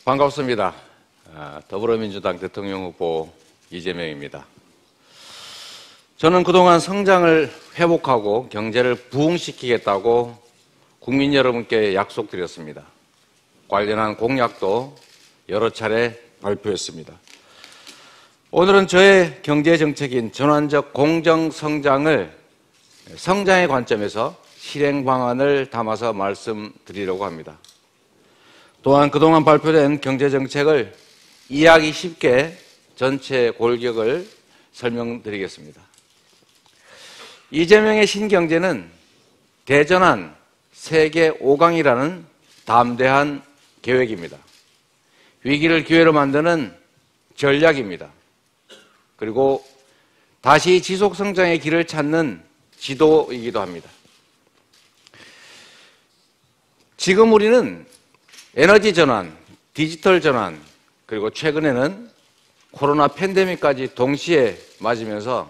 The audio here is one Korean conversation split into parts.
반갑습니다. 더불어민주당 대통령 후보 이재명입니다. 저는 그동안 성장을 회복하고 경제를 부흥시키겠다고 국민 여러분께 약속드렸습니다. 관련한 공약도 여러 차례 발표했습니다. 오늘은 저의 경제정책인 전환적 공정성장을 성장의 관점에서 실행 방안을 담아서 말씀드리려고 합니다. 또한 그동안 발표된 경제정책을 이해하기 쉽게 전체 골격을 설명드리겠습니다. 이재명의 신경제는 대전환 세계 5강이라는 담대한 계획입니다. 위기를 기회로 만드는 전략입니다. 그리고 다시 지속성장의 길을 찾는 지도이기도 합니다. 지금 우리는 에너지 전환, 디지털 전환, 그리고 최근에는 코로나 팬데믹까지 동시에 맞으면서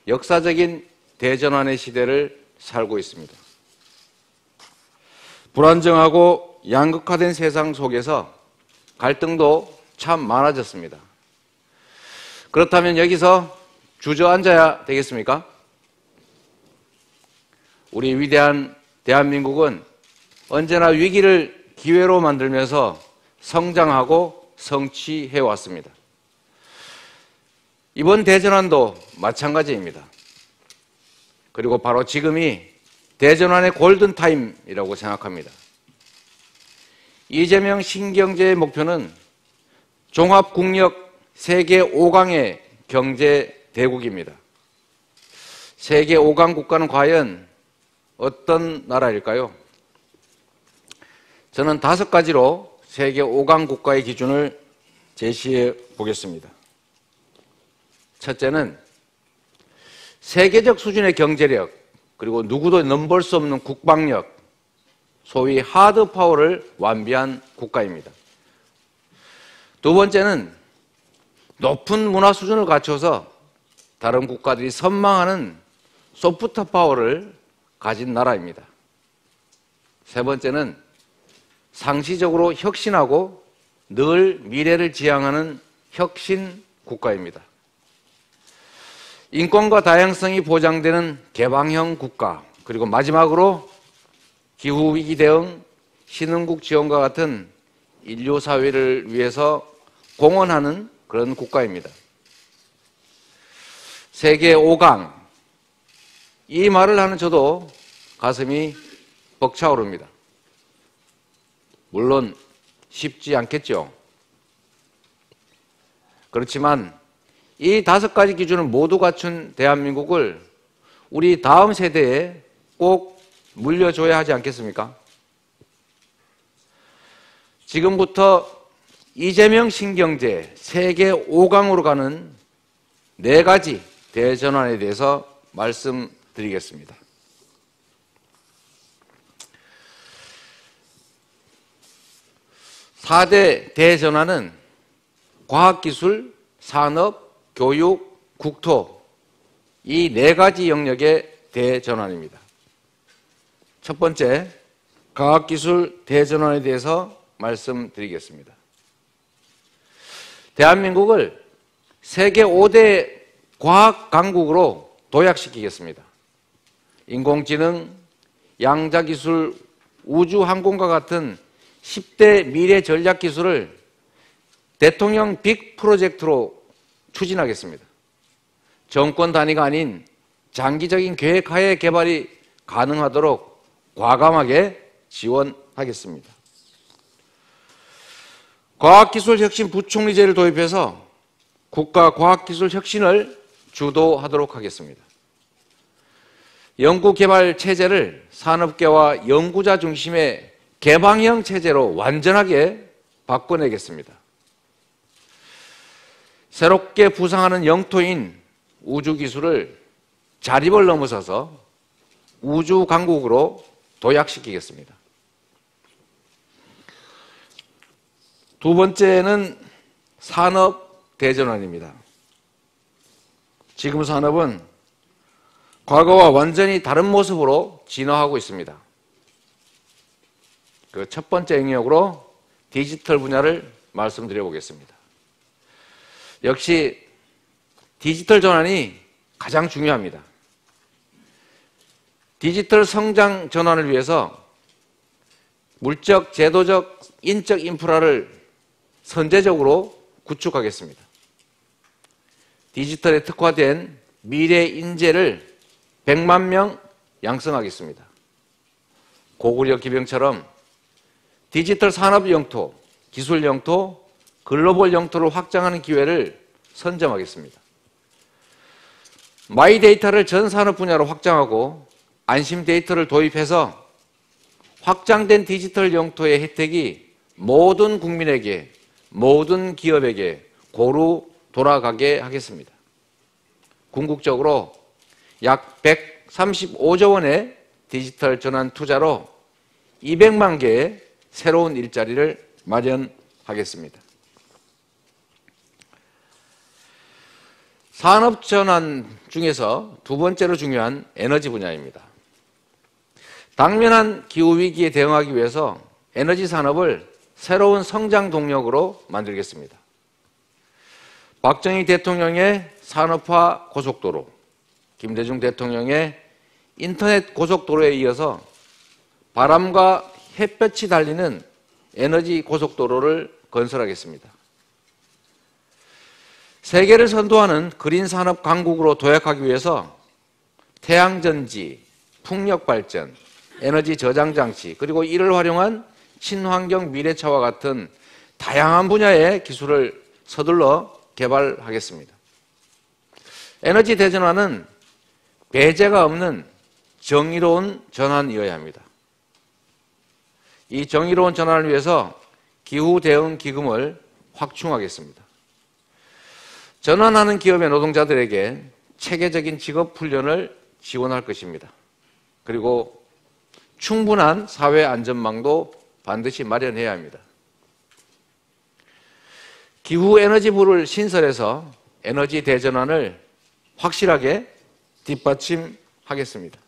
역사적인 대전환의 시대를 살고 있습니다. 불안정하고 양극화된 세상 속에서 갈등도 참 많아졌습니다. 그렇다면 여기서 주저앉아야 되겠습니까? 우리 위대한 대한민국은 언제나 위기를 기회로 만들면서 성장하고 성취해왔습니다. 이번 대전환도 마찬가지입니다. 그리고 바로 지금이 대전환의 골든타임이라고 생각합니다. 이재명 신경제의 목표는 종합국력 세계 5강의 경제 대국입니다. 세계 5강 국가는 과연 어떤 나라일까요? 저는 5가지로 세계 5강 국가의 기준을 제시해 보겠습니다. 첫째는 세계적 수준의 경제력, 그리고 누구도 넘볼 수 없는 국방력, 소위 하드 파워를 완비한 국가입니다. 두 번째는 높은 문화 수준을 갖춰서 다른 국가들이 선망하는 소프트 파워를 가진 나라입니다. 세 번째는 상시적으로 혁신하고 늘 미래를 지향하는 혁신 국가입니다. 인권과 다양성이 보장되는 개방형 국가, 그리고 마지막으로 기후위기 대응, 신흥국 지원과 같은 인류 사회를 위해서 공헌하는 그런 국가입니다. 세계 5강, 이 말을 하는 저도 가슴이 벅차오릅니다. 물론 쉽지 않겠죠. 그렇지만 이 5가지 기준을 모두 갖춘 대한민국을 우리 다음 세대에 꼭 물려줘야 하지 않겠습니까? 지금부터 이재명 신경제 세계 5강으로 가는 4가지 대전환에 대해서 말씀드리겠습니다. (4대) 대전환은 과학기술, 산업, 교육, 국토, 이 4가지 영역의 대전환입니다. 첫 번째, 과학기술 대전환에 대해서 말씀드리겠습니다. 대한민국을 세계 5대 과학 강국으로 도약시키겠습니다. 인공지능, 양자기술, 우주항공과 같은 10대 미래 전략 기술을 대통령 빅 프로젝트로 추진하겠습니다. 정권 단위가 아닌 장기적인 계획 하에 개발이 가능하도록 과감하게 지원하겠습니다. 과학기술혁신 부총리제를 도입해서 국가 과학기술 혁신을 주도하도록 하겠습니다. 연구개발 체제를 산업계와 연구자 중심의 개방형 체제로 완전하게 바꿔내겠습니다. 새롭게 부상하는 영토인 우주기술을 자립을 넘어서서 우주강국으로 도약시키겠습니다. 두 번째는 산업 대전환입니다. 지금 산업은 과거와 완전히 다른 모습으로 진화하고 있습니다. 그 첫 번째 영역으로 디지털 분야를 말씀드려 보겠습니다. 역시 디지털 전환이 가장 중요합니다. 디지털 성장 전환을 위해서 물적, 제도적, 인적 인프라를 선제적으로 구축하겠습니다. 디지털에 특화된 미래 인재를 100만 명 양성하겠습니다. 고구려 기병처럼 디지털 산업 영토, 기술 영토, 글로벌 영토를 확장하는 기회를 선점하겠습니다. 마이 데이터를 전 산업 분야로 확장하고 안심 데이터를 도입해서 확장된 디지털 영토의 혜택이 모든 국민에게, 모든 기업에게 고루 돌아가게 하겠습니다. 궁극적으로 약 135조 원의 디지털 전환 투자로 200만 개의 새로운 일자리를 마련하겠습니다. 산업 전환 중에서 두 번째로 중요한 에너지 분야입니다. 당면한 기후위기에 대응하기 위해서 에너지 산업을 새로운 성장 동력으로 만들겠습니다. 박정희 대통령의 산업화 고속도로, 김대중 대통령의 인터넷 고속도로에 이어서 바람과 햇볕이 달리는 에너지 고속도로를 건설하겠습니다. 세계를 선도하는 그린 산업 강국으로 도약하기 위해서 태양전지, 풍력발전, 에너지 저장 장치, 그리고 이를 활용한 친환경 미래차와 같은 다양한 분야의 기술을 서둘러 개발하겠습니다. 에너지 대전환은 배제가 없는 정의로운 전환이어야 합니다. 이 정의로운 전환을 위해서 기후 대응 기금을 확충하겠습니다. 전환하는 기업의 노동자들에게 체계적인 직업 훈련을 지원할 것입니다. 그리고 충분한 사회 안전망도 반드시 마련해야 합니다. 기후에너지부를 신설해서 에너지 대전환을 확실하게 뒷받침하겠습니다.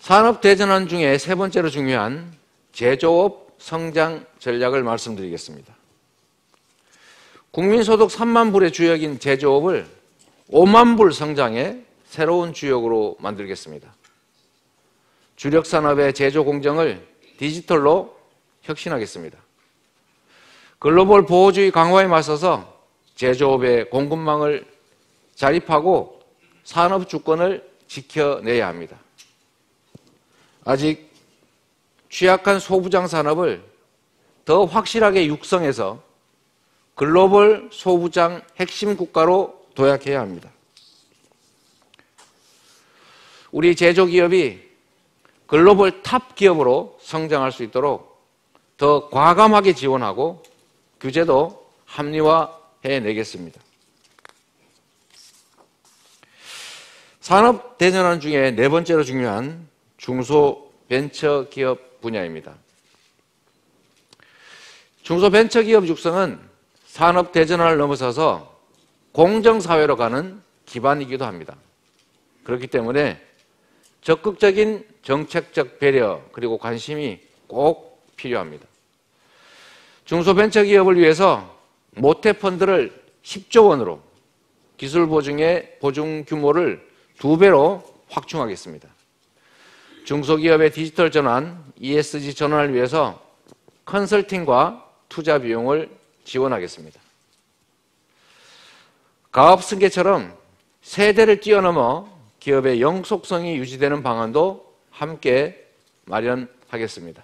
산업 대전환 중에 세 번째로 중요한 제조업 성장 전략을 말씀드리겠습니다. 국민소득 3만 불의 주역인 제조업을 5만 불 성장의 새로운 주역으로 만들겠습니다. 주력 산업의 제조 공정을 디지털로 혁신하겠습니다. 글로벌 보호주의 강화에 맞서서 제조업의 공급망을 자립하고 산업 주권을 지켜내야 합니다. 아직 취약한 소부장 산업을 더 확실하게 육성해서 글로벌 소부장 핵심 국가로 도약해야 합니다. 우리 제조기업이 글로벌 탑 기업으로 성장할 수 있도록 더 과감하게 지원하고 규제도 합리화해내겠습니다. 산업 대전환 중에 네 번째로 중요한 중소벤처기업 분야입니다. 중소벤처기업 육성은 산업 대전환을 넘어서서 공정사회로 가는 기반이기도 합니다. 그렇기 때문에 적극적인 정책적 배려 그리고 관심이 꼭 필요합니다. 중소벤처기업을 위해서 모태펀드를 10조 원으로 기술 보증의 보증 규모를 2배로 확충하겠습니다. 중소기업의 디지털 전환, ESG 전환을 위해서 컨설팅과 투자 비용을 지원하겠습니다. 가업 승계처럼 세대를 뛰어넘어 기업의 영속성이 유지되는 방안도 함께 마련하겠습니다.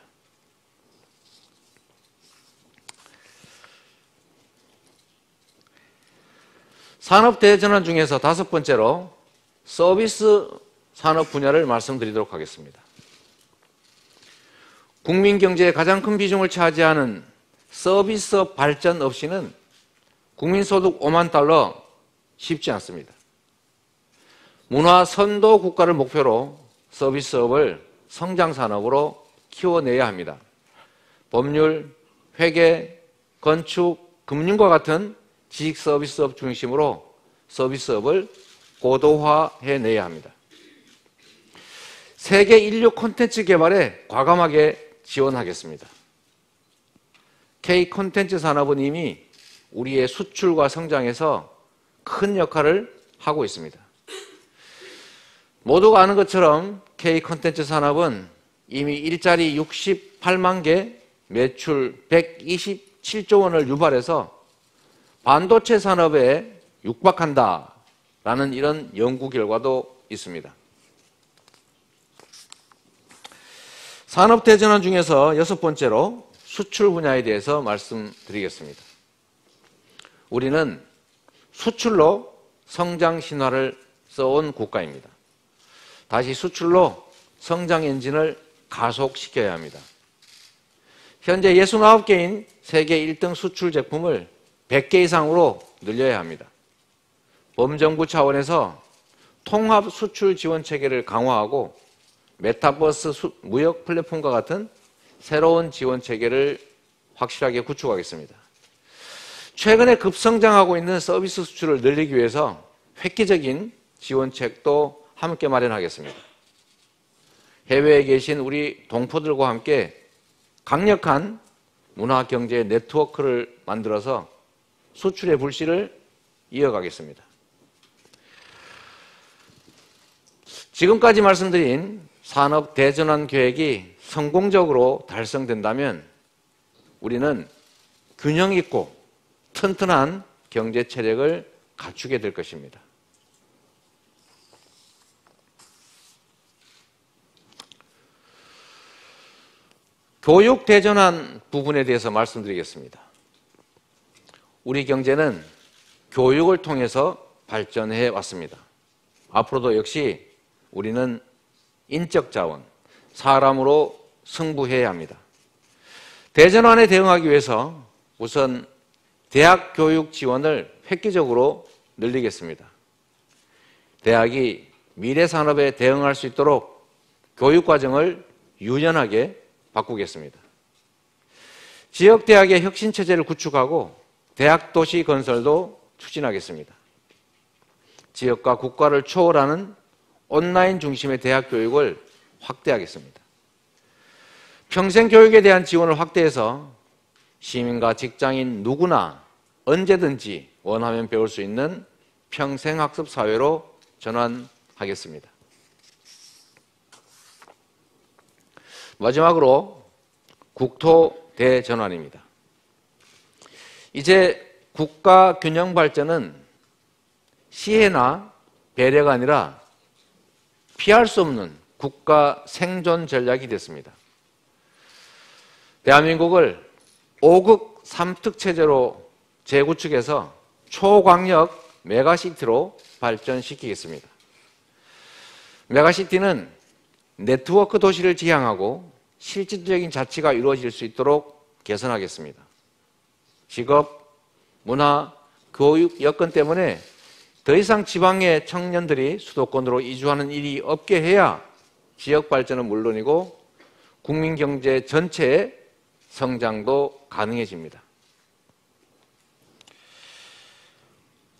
산업 대전환 중에서 다섯 번째로 서비스 산업 분야를 말씀드리도록 하겠습니다. 국민 경제의 가장 큰 비중을 차지하는 서비스업 발전 없이는 국민소득 5만 달러 쉽지 않습니다. 문화 선도 국가를 목표로 서비스업을 성장산업으로 키워내야 합니다. 법률, 회계, 건축, 금융과 같은 지식 서비스업 중심으로 서비스업을 고도화해내야 합니다. 세계 인류 콘텐츠 개발에 과감하게 지원하겠습니다. K 콘텐츠 산업은 이미 우리의 수출과 성장에서 큰 역할을 하고 있습니다. 모두가 아는 것처럼 K 콘텐츠 산업은 이미 일자리 68만 개, 매출 127조 원을 유발해서 반도체 산업에 육박한다라는 이런 연구 결과도 있습니다. 산업 대전환 중에서 6번째로 수출 분야에 대해서 말씀드리겠습니다. 우리는 수출로 성장 신화를 써온 국가입니다. 다시 수출로 성장 엔진을 가속시켜야 합니다. 현재 69개인 세계 1등 수출 제품을 100개 이상으로 늘려야 합니다. 범정부 차원에서 통합 수출 지원 체계를 강화하고 메타버스 무역 플랫폼과 같은 새로운 지원 체계를 확실하게 구축하겠습니다. 최근에 급성장하고 있는 서비스 수출을 늘리기 위해서 획기적인 지원책도 함께 마련하겠습니다. 해외에 계신 우리 동포들과 함께 강력한 문화경제 네트워크를 만들어서 수출의 불씨를 이어가겠습니다. 지금까지 말씀드린 산업 대전환 계획이 성공적으로 달성된다면 우리는 균형 있고 튼튼한 경제 체력을 갖추게 될 것입니다. 교육 대전환 부분에 대해서 말씀드리겠습니다. 우리 경제는 교육을 통해서 발전해 왔습니다. 앞으로도 역시 우리는 인적 자원, 사람으로 승부해야 합니다. 대전환에 대응하기 위해서 우선 대학 교육 지원을 획기적으로 늘리겠습니다. 대학이 미래 산업에 대응할 수 있도록 교육 과정을 유연하게 바꾸겠습니다. 지역대학의 혁신체제를 구축하고 대학 도시 건설도 추진하겠습니다. 지역과 국가를 초월하는 온라인 중심의 대학 교육을 확대하겠습니다. 평생교육에 대한 지원을 확대해서 시민과 직장인 누구나 언제든지 원하면 배울 수 있는 평생학습 사회로 전환하겠습니다. 마지막으로 국토 대전환입니다. 이제 국가 균형 발전은 시혜나 배려가 아니라 피할 수 없는 국가 생존 전략이 됐습니다. 대한민국을 5극 3특 체제로 재구축해서 초광역 메가시티로 발전시키겠습니다. 메가시티는 네트워크 도시를 지향하고 실질적인 자치가 이루어질 수 있도록 개선하겠습니다. 직업, 문화, 교육 여건 때문에 더 이상 지방의 청년들이 수도권으로 이주하는 일이 없게 해야 지역 발전은 물론이고 국민 경제 전체의 성장도 가능해집니다.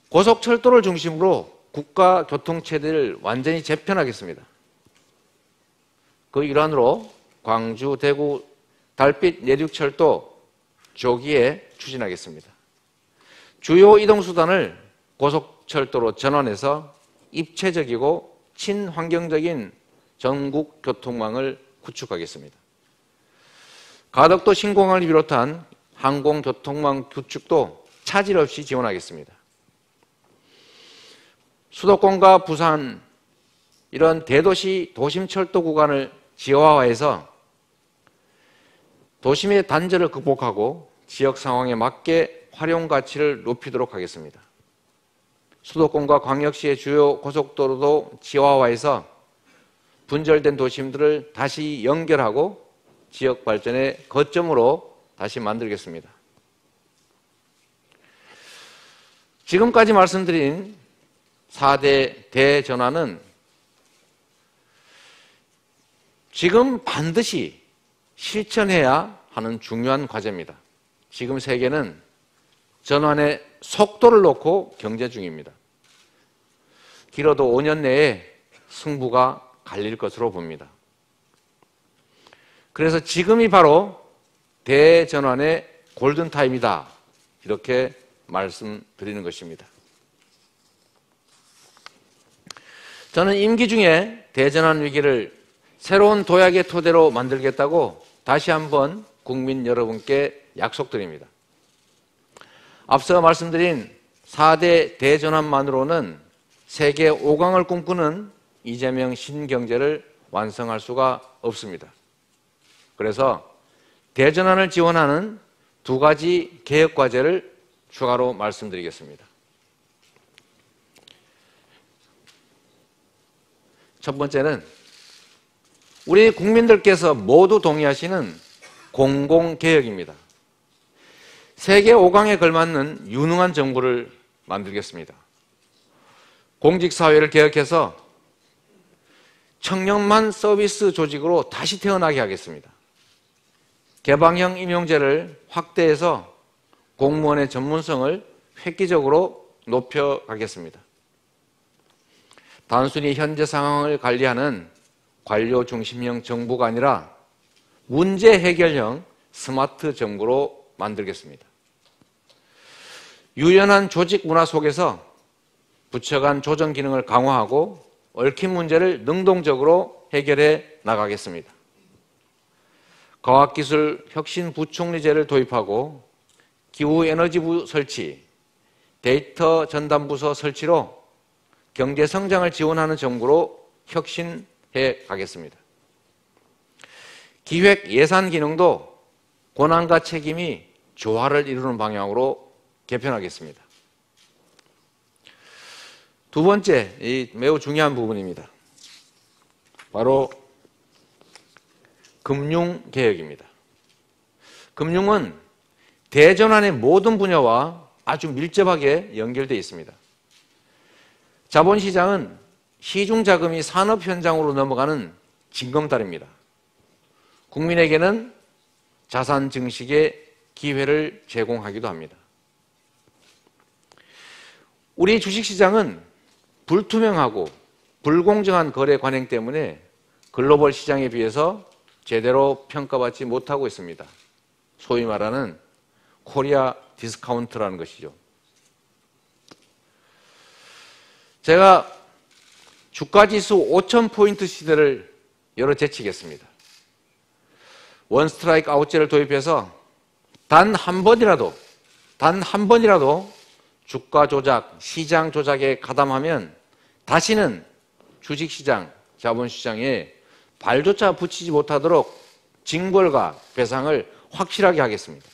고속철도를 중심으로 국가 교통체제를 완전히 재편하겠습니다. 그 일환으로 광주, 대구, 달빛 내륙철도 조기에 추진하겠습니다. 주요 이동수단을 고속철도로 전환해서 입체적이고 친환경적인 전국 교통망을 구축하겠습니다. 가덕도 신공항을 비롯한 항공교통망 구축도 차질 없이 지원하겠습니다. 수도권과 부산 이런 대도시 도심철도 구간을 지하화해서 도심의 단절을 극복하고 지역 상황에 맞게 활용 가치를 높이도록 하겠습니다. 수도권과 광역시의 주요 고속도로도 지하화해서 분절된 도심들을 다시 연결하고 지역 발전의 거점으로 다시 만들겠습니다. 지금까지 말씀드린 4대 대전환은 지금 반드시 실천해야 하는 중요한 과제입니다. 지금 세계는 전환의 속도를 놓고 경제 중입니다. 길어도 5년 내에 승부가 갈릴 것으로 봅니다. 그래서 지금이 바로 대전환의 골든타임이다. 이렇게 말씀드리는 것입니다. 저는 임기 중에 대전환 위기를 새로운 도약의 토대로 만들겠다고 다시 한번 국민 여러분께 약속드립니다. 앞서 말씀드린 4대 대전환만으로는 세계 5강을 꿈꾸는 이재명 신경제를 완성할 수가 없습니다. 그래서 대전환을 지원하는 2가지 개혁과제를 추가로 말씀드리겠습니다. 첫 번째는 우리 국민들께서 모두 동의하시는 공공개혁입니다. 세계 5강에 걸맞는 유능한 정부를 만들겠습니다. 공직사회를 개혁해서 청년만 서비스 조직으로 다시 태어나게 하겠습니다. 개방형 임용제를 확대해서 공무원의 전문성을 획기적으로 높여가겠습니다. 단순히 현재 상황을 관리하는 관료 중심형 정부가 아니라 문제 해결형 스마트 정부로 만들겠습니다. 유연한 조직 문화 속에서 부처 간 조정 기능을 강화하고 얽힌 문제를 능동적으로 해결해 나가겠습니다. 과학기술 혁신 부총리제를 도입하고 기후에너지부 설치, 데이터 전담부서 설치로 경제 성장을 지원하는 정부로 혁신해 가겠습니다. 기획 예산 기능도 권한과 책임이 조화를 이루는 방향으로 개편하겠습니다. 두 번째, 이 매우 중요한 부분입니다. 바로 금융개혁입니다. 금융은 대전환의 모든 분야와 아주 밀접하게 연결되어 있습니다. 자본시장은 시중자금이 산업 현장으로 넘어가는 징검다리입니다. 국민에게는 자산 증식의 기회를 제공하기도 합니다. 우리 주식시장은 불투명하고 불공정한 거래 관행 때문에 글로벌 시장에 비해서 제대로 평가받지 못하고 있습니다. 소위 말하는 코리아 디스카운트라는 것이죠. 제가 주가지수 5,000포인트 시대를 열어제치겠습니다. 원 스트라이크 아웃제를 도입해서 단 한 번이라도 주가 조작, 시장 조작에 가담하면 다시는 주식시장, 자본시장에 발조차 붙이지 못하도록 징벌과 배상을 확실하게 하겠습니다.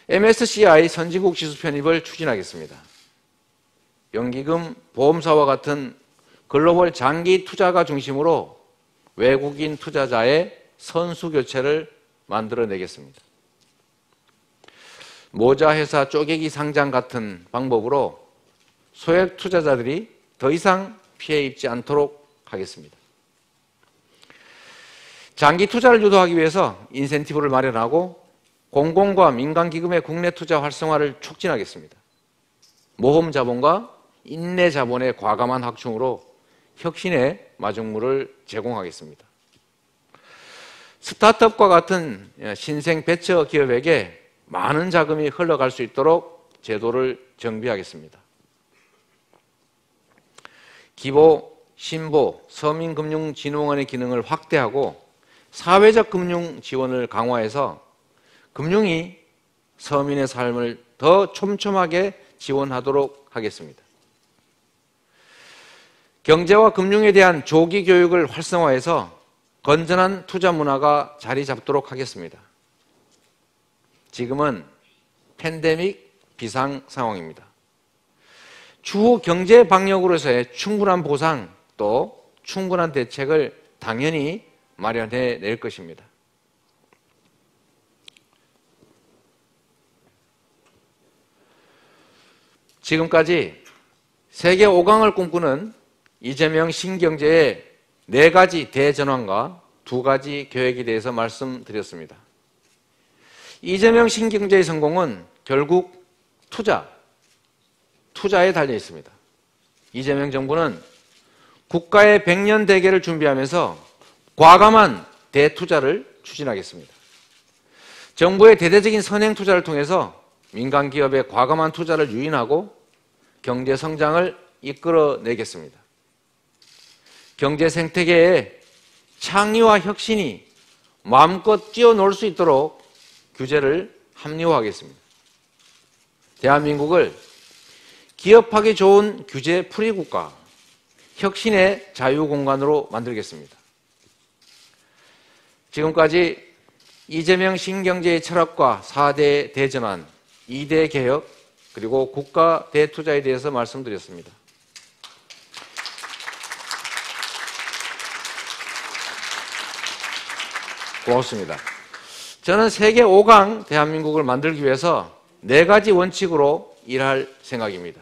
MSCI 선진국 지수 편입을 추진하겠습니다. 연기금, 보험사와 같은 글로벌 장기 투자가 중심으로 외국인 투자자의 선수 교체를 만들어내겠습니다. 모자 회사 쪼개기 상장 같은 방법으로 소액 투자자들이 더 이상 피해 입지 않도록 하겠습니다. 장기 투자를 유도하기 위해서 인센티브를 마련하고 공공과 민간기금의 국내 투자 활성화를 촉진하겠습니다. 모험 자본과 인내 자본의 과감한 확충으로 혁신의 마중물을 제공하겠습니다. 스타트업과 같은 신생 벤처 기업에게 많은 자금이 흘러갈 수 있도록 제도를 정비하겠습니다. 기보, 신보, 서민금융진흥원의 기능을 확대하고 사회적 금융 지원을 강화해서 금융이 서민의 삶을 더 촘촘하게 지원하도록 하겠습니다. 경제와 금융에 대한 조기 교육을 활성화해서 건전한 투자 문화가 자리 잡도록 하겠습니다. 지금은 팬데믹 비상 상황입니다. 추후 경제 방역으로서의 충분한 보상 또 충분한 대책을 당연히 마련해 낼 것입니다. 지금까지 세계 5강을 꿈꾸는 이재명 신경제의 4가지 대전환과 2가지 계획에 대해서 말씀드렸습니다. 이재명 신경제의 성공은 결국 투자에 달려 있습니다. 이재명 정부는 국가의 100년 대계를 준비하면서 과감한 대투자를 추진하겠습니다. 정부의 대대적인 선행 투자를 통해서 민간 기업의 과감한 투자를 유인하고 경제 성장을 이끌어내겠습니다. 경제 생태계에 창의와 혁신이 마음껏 뛰어놀 수 있도록 규제를 합리화하겠습니다. 대한민국을 기업하기 좋은 규제 프리 국가, 혁신의 자유공간으로 만들겠습니다. 지금까지 이재명 신경제의 철학과 4대 대전환, 2대 개혁, 그리고 국가 대투자에 대해서 말씀드렸습니다. 고맙습니다. 저는 세계 5강 대한민국을 만들기 위해서 4가지 원칙으로 일할 생각입니다.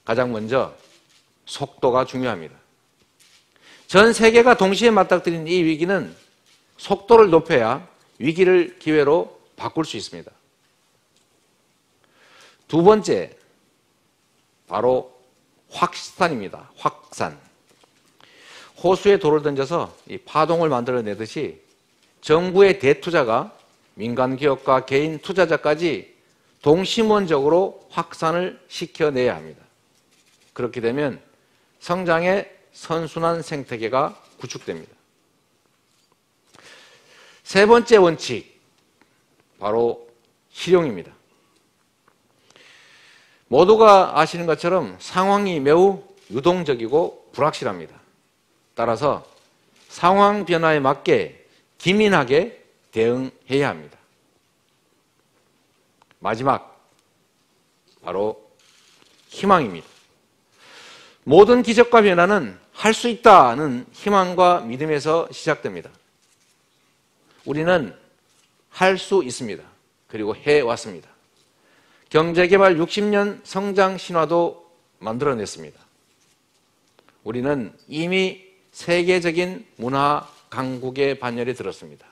가장 먼저 속도가 중요합니다. 전 세계가 동시에 맞닥뜨린 이 위기는 속도를 높여야 위기를 기회로 바꿀 수 있습니다. 두 번째, 바로 확산입니다. 확산. 호수에 돌을 던져서 이 파동을 만들어내듯이 정부의 대투자가 민간 기업과 개인 투자자까지 동심원적으로 확산을 시켜내야 합니다. 그렇게 되면 성장의 선순환 생태계가 구축됩니다. 세 번째 원칙, 바로 실용입니다. 모두가 아시는 것처럼 상황이 매우 유동적이고 불확실합니다. 따라서 상황 변화에 맞게 기민하게 대응해야 합니다. 마지막, 바로 희망입니다. 모든 기적과 변화는 할 수 있다는 희망과 믿음에서 시작됩니다. 우리는 할 수 있습니다. 그리고 해왔습니다. 경제개발 60년 성장 신화도 만들어냈습니다. 우리는 이미 세계적인 문화 강국의 반열에 들었습니다.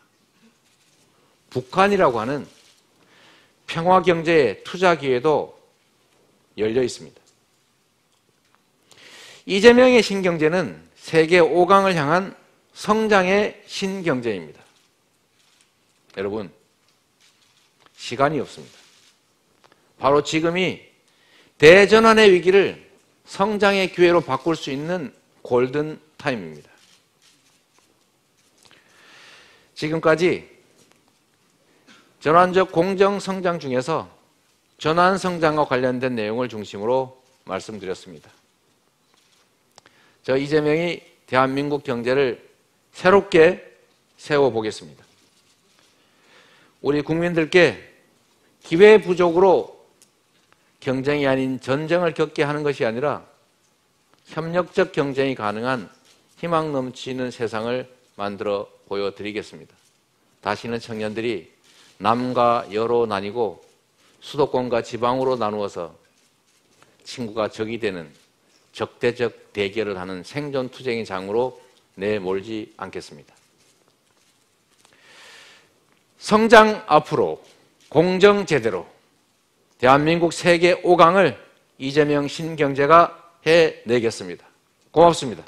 북한이라고 하는 평화경제의 투자 기회도 열려 있습니다. 이재명의 신경제는 세계 5강을 향한 성장의 신경제입니다. 여러분, 시간이 없습니다. 바로 지금이 대전환의 위기를 성장의 기회로 바꿀 수 있는 골든 타임입니다. 지금까지 전환적 공정 성장 중에서 전환 성장과 관련된 내용을 중심으로 말씀드렸습니다. 저 이재명이 대한민국 경제를 새롭게 세워보겠습니다. 우리 국민들께 기회 부족으로 경쟁이 아닌 전쟁을 겪게 하는 것이 아니라 협력적 경쟁이 가능한 희망 넘치는 세상을 만들어 보여드리겠습니다. 다시는 청년들이 남과 여로 나뉘고 수도권과 지방으로 나누어서 친구가 적이 되는 적대적 대결을 하는 생존투쟁의 장으로 내몰지 않겠습니다. 성장 앞으로, 공정 제대로, 대한민국 세계 5강을 이재명 신경제가 해내겠습니다. 고맙습니다.